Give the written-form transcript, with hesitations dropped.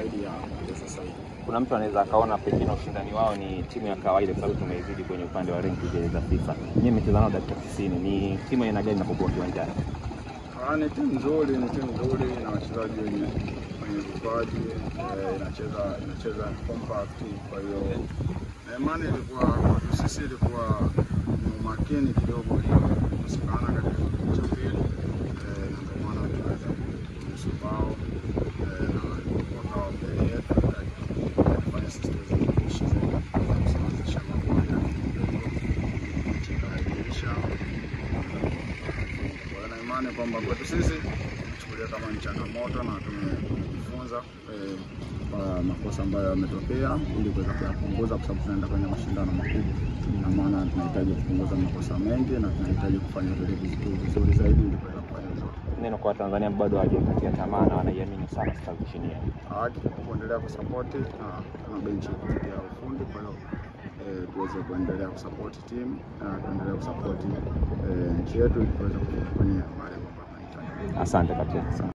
zaidi ya sasa hivi. Kuna mtu anaweza akaona pengine ushindani wao ni timu ya kawaida kwa sababu tumeizidi kwenye upande wa ranking za FIFA. Nyinyi mmecheza nao dakika 90. Ni timu aina gani inapokuwa kiwanjani? Ni timu nzuri, na wachezaji wenye vipaji, inacheza compact. Kwa hiyo imani ilikuwa kwa sisi ilikuwa makini kidogo ilikosekana katika kipindi cha pili, ndio maana tukaweza kusubao na wakawa mbele yetu kufanya system kuishi zaidi kusawazisha mambo ya kuchekesha. Kwa imani kwamba kwetu sisi tuchukulia kama changamoto na tumejifunza makosa ambayo yametokea ili kuweza kupunguza, kwa sababu tunaenda kwenye mashindano makubwa. Na maana tunahitaji kupunguza makosa mengi na tunahitaji kufanya vizuri zaidi ili kuweza kufanya vizuri. Neno kwa Tanzania bado hawajakatia tamaa na wanaiamini sana Stars chini yao. Kuendelea kusupport na benchi ya ufundi, kwa hiyo tuweze kuendelea kusupport timu na tuendelee kusupport nchi yetu ili tuweze kufanya malengo ambayo tunahitaji. Asante kapteni.